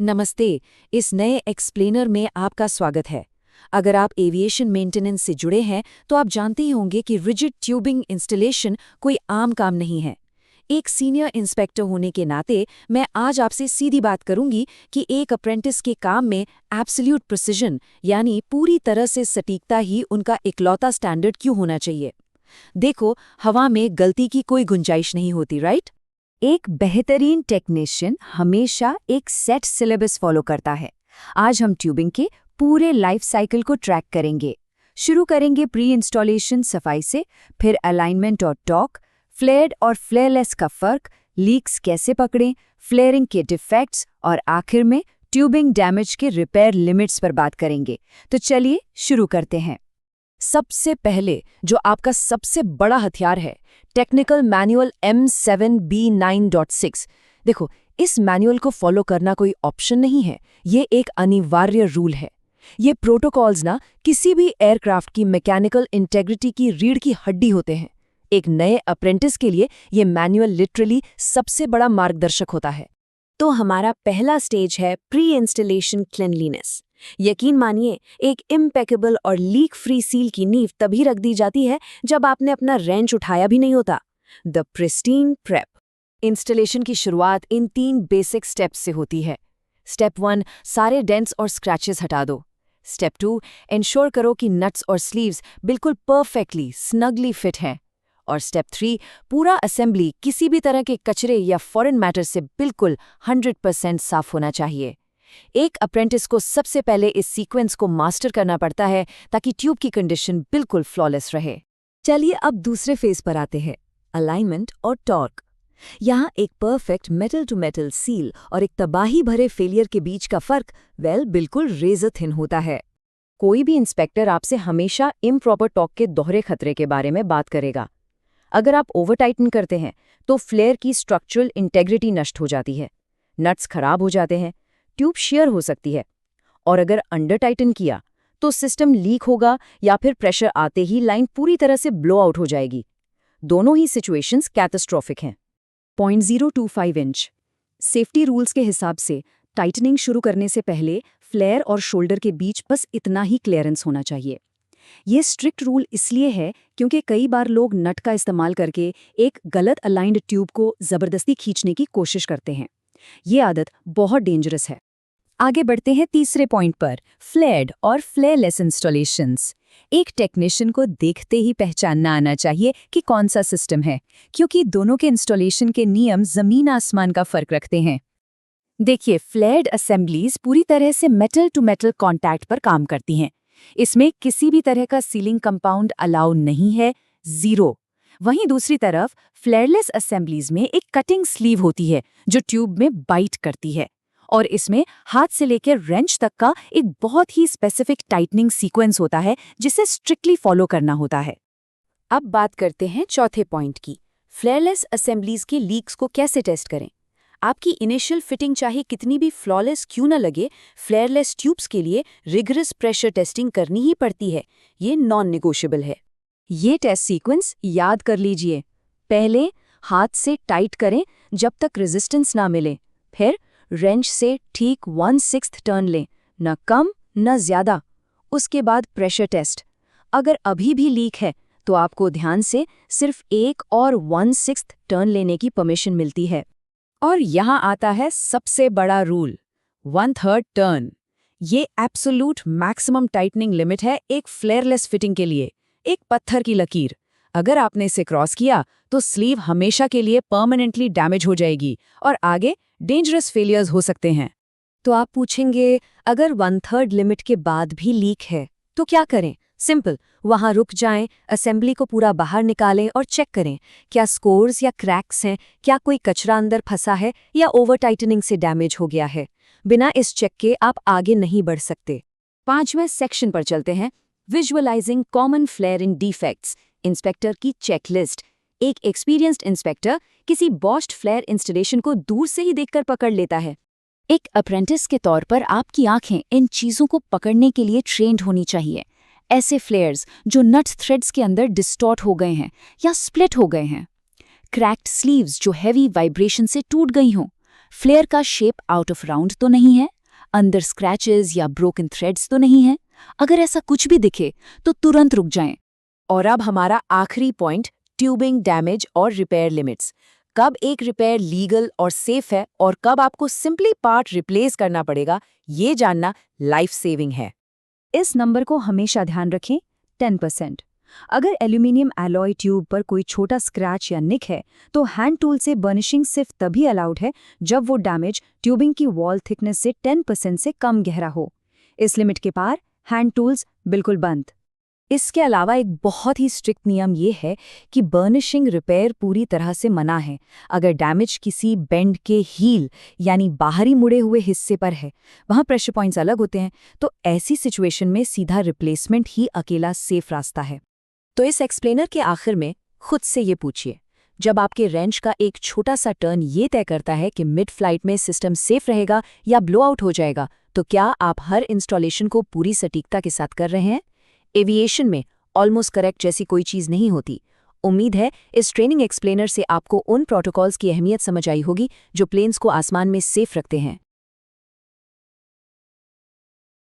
नमस्ते। इस नए एक्सप्लेनर में आपका स्वागत है। अगर आप एविएशन मेंटेनेंस से जुड़े हैं तो आप जानते ही होंगे कि रिजिड ट्यूबिंग इंस्टॉलेशन कोई आम काम नहीं है। एक सीनियर इंस्पेक्टर होने के नाते मैं आज आपसे सीधी बात करूंगी कि एक अप्रेंटिस के काम में एब्सोल्यूट प्रिसिजन यानी पूरी तरह से सटीकता ही उनका इकलौता स्टैंडर्ड क्यों होना चाहिए। देखो, हवा में गलती की कोई गुंजाइश नहीं होती, राइट? एक बेहतरीन टेक्नीशियन हमेशा एक सेट सिलेबस फॉलो करता है। आज हम ट्यूबिंग के पूरे लाइफ साइकिल को ट्रैक करेंगे। शुरू करेंगे प्री इंस्टॉलेशन सफाई से, फिर अलाइनमेंट और टॉर्क, फ्लेयर्ड और फ्लेयरलेस का फर्क, लीक्स कैसे पकड़ें, फ्लेयरिंग के डिफेक्ट्स और आखिर में ट्यूबिंग डैमेज के रिपेयर लिमिट्स पर बात करेंगे। तो चलिए शुरू करते हैं। सबसे पहले जो आपका सबसे बड़ा हथियार है, टेक्निकल मैनुअल M7B9.6। देखो, इस मैनुअल को फॉलो करना कोई ऑप्शन नहीं है, ये एक अनिवार्य रूल है। ये प्रोटोकॉल्स ना किसी भी एयरक्राफ्ट की मैकेनिकल इंटेग्रिटी की रीढ़ की हड्डी होते हैं। एक नए अप्रेंटिस के लिए ये मैनुअल लिटरली सबसे बड़ा मार्गदर्शक होता है। तो हमारा पहला स्टेज है प्री इंस्टॉलेशन क्लीनलीनेस। यकीन मानिए, एक इम्पेकेबल और लीक फ्री सील की नींव तभी रख दी जाती है जब आपने अपना रेंच उठाया भी नहीं होता। The pristine prep. इंस्टॉलेशन की शुरुआत इन 3 बेसिक स्टेप्स से होती है। स्टेप 1, सारे डेंट्स और स्क्रैचेस हटा दो। स्टेप 2, इंश्योर करो कि नट्स और स्लीव्स बिल्कुल परफेक्टली स्नगली फिट हैं। और स्टेप 3, पूरा असेंबली किसी भी तरह के कचरे या फॉरेन मैटर से बिल्कुल 100% साफ होना चाहिए। एक अप्रेंटिस को सबसे पहले इस सीक्वेंस को मास्टर करना पड़ता है ताकि ट्यूब की कंडीशन बिल्कुल फ्लॉलेस रहे। चलिए अब दूसरे फेज पर आते हैं, अलाइनमेंट और टॉर्क। यहाँ एक perfect metal to metal seal और एक तबाही भरे फेलियर के बीच का फर्क बिल्कुल रेजर थिन होता है। कोई भी इंस्पेक्टर आपसे हमेशा इम्प्रॉपर टॉर्क के दोहरे खतरे के बारे में बात करेगा। अगर आप ओवर टाइटन करते हैं तो फ्लेयर की स्ट्रक्चरल इंटेग्रिटी नष्ट हो जाती है, नट्स खराब हो जाते हैं, ट्यूब शेयर हो सकती है। और अगर अंडर टाइटन किया तो सिस्टम लीक होगा या फिर प्रेशर आते ही लाइन पूरी तरह से ब्लो आउट हो जाएगी। दोनों ही सिचुएशंस कैटास्ट्रोफिक हैं। 0.025 इंच। सेफ्टी रूल्स के हिसाब से टाइटनिंग शुरू करने से पहले फ्लेयर और शोल्डर के बीच बस इतना ही क्लियरेंस होना चाहिए। ये स्ट्रिक्ट रूल इसलिए है क्योंकि कई बार लोग नट का इस्तेमाल करके एक गलत अलाइंड ट्यूब को जबरदस्ती खींचने की कोशिश करते हैं। ये आदत बहुत डेंजरस है। आगे बढ़ते हैं तीसरे पॉइंट पर, फ्लेयर्ड और फ्लेयरलेस इंस्टॉलेशंस। एक टेक्नीशियन को देखते ही पहचानना आना चाहिए कि कौन सा सिस्टम है, क्योंकि दोनों के इंस्टॉलेशन के नियम जमीन आसमान का फर्क रखते हैं। देखिए, फ्लेयर्ड असेंबलीज पूरी तरह से मेटल टू मेटल कॉन्टैक्ट पर काम करती हैं। इसमें किसी भी तरह का सीलिंग कंपाउंड अलाउ नहीं है, जीरो। वहीं दूसरी तरफ फ्लेयरलेस असेंबलीज में एक कटिंग स्लीव होती है जो ट्यूब में बाइट करती है, और इसमें हाथ से लेकर रेंच तक का एक बहुत ही स्पेसिफिक टाइटनिंग सीक्वेंस होता है जिसे स्ट्रिक्टली फॉलो करना होता है। अब बात करते हैं चौथे पॉइंट की, फ्लेयरलेस असेंबलीज के लीक्स को कैसे टेस्ट करें। आपकी इनिशियल फिटिंग चाहे कितनी भी फ्लॉलेस क्यों न लगे, फ्लेयरलेस ट्यूब्स के लिए रिगरस प्रेशर टेस्टिंग करनी ही पड़ती है। ये नॉन नेगोशिएबल है। ये टेस्ट सीक्वेंस याद कर लीजिए। पहले हाथ से टाइट करें जब तक रेजिस्टेंस ना मिले, फिर रेंच से ठीक 1/6 टर्न लें, न कम न ज्यादा। उसके बाद प्रेशर टेस्ट। अगर अभी भी लीक है तो आपको ध्यान से सिर्फ 1 और 1/6 टर्न लेने की परमिशन मिलती है। और यहाँ आता है सबसे बड़ा रूल, 1/3 टर्न। ये एब्सोल्यूट मैक्सिमम टाइटनिंग लिमिट है एक फ्लेयरलेस फिटिंग के लिए, एक पत्थर की लकीर। अगर आपने इसे क्रॉस किया तो स्लीव हमेशा के लिए परमानेंटली डैमेज हो जाएगी और आगे डेंजरस फेलियर्स हो सकते हैं। तो आप पूछेंगे, अगर 1/3 लिमिट के बाद भी लीक है तो क्या करें? सिंपल, वहां रुक जाएं, असेंबली को पूरा बाहर निकालें और चेक करें क्या स्कोर्स या क्रैक्स हैं, क्या कोई कचरा अंदर फंसा है या ओवर टाइटनिंग से डैमेज हो गया है। बिना इस चेक के आप आगे नहीं बढ़ सकते। 5वें सेक्शन पर चलते हैं, visualising common flaring defects, inspector की चेकलिस्ट। एक एक्सपीरियंस्ड इंस्पेक्टर किसी बॉस्ट फ्लेयर इंस्टॉलेशन को दूर से ही देखकर पकड़ लेता है। एक अप्रेंटिस के तौर पर आपकी आंखें इन चीजों को पकड़ने के लिए ट्रेंड होनी चाहिए। ऐसे फ्लेयर्स जो नट थ्रेड्स के अंदर डिस्टॉर्ट हो गए हैं या स्प्लिट हो गए हैं, क्रैक्ड स्लीव्स जो हैवी वाइब्रेशन से टूट गई हों, फ्लेयर का शेप आउट ऑफ राउंड तो नहीं है, अंदर स्क्रैचेस या ब्रोकन थ्रेड्स तो नहीं है। अगर ऐसा कुछ भी दिखे तो तुरंत रुक जाएं। और अब हमारा आखिरी पॉइंट, ट्यूबिंग डैमेज और रिपेयर लिमिट्स। कब एक रिपेयर लीगल और सेफ है और कब आपको सिंपली पार्ट रिप्लेस करना पड़ेगा, ये जानना लाइफ सेविंग है। इस नंबर को हमेशा ध्यान रखें, 10%। अगर एल्यूमिनियम एलॉय ट्यूब पर कोई छोटा स्क्रैच या निक है तो हैंड टूल से बर्निशिंग सिर्फ तभी अलाउड है जब वो डैमेज ट्यूबिंग की वॉल थिकनेस से 10% से कम गहरा हो। इस लिमिट के पार हैंड टूल्स बिल्कुल बंद। इसके अलावा एक बहुत ही स्ट्रिक्ट नियम ये है कि बर्निशिंग रिपेयर पूरी तरह से मना है अगर डैमेज किसी बेंड के हील यानी बाहरी मुड़े हुए हिस्से पर है, वहाँ प्रेशर पॉइंट्स अलग होते हैं, तो ऐसी सिचुएशन में सीधा रिप्लेसमेंट ही अकेला सेफ रास्ता है। तो इस एक्सप्लेनर के आखिर में खुद से ये पूछिए, जब आपके रेंच का एक छोटा सा टर्न ये तय करता है कि मिड फ्लाइट में सिस्टम सेफ रहेगा या ब्लो आउट हो जाएगा, तो क्या आप हर इंस्टॉलेशन को पूरी सटीकता के साथ कर रहे हैं? एविएशन में ऑलमोस्ट करेक्ट जैसी कोई चीज़ नहीं होती। उम्मीद है इस ट्रेनिंग एक्सप्लेनर से आपको उन प्रोटोकॉल्स की अहमियत समझ आई होगी जो प्लेन्स को आसमान में सेफ रखते हैं।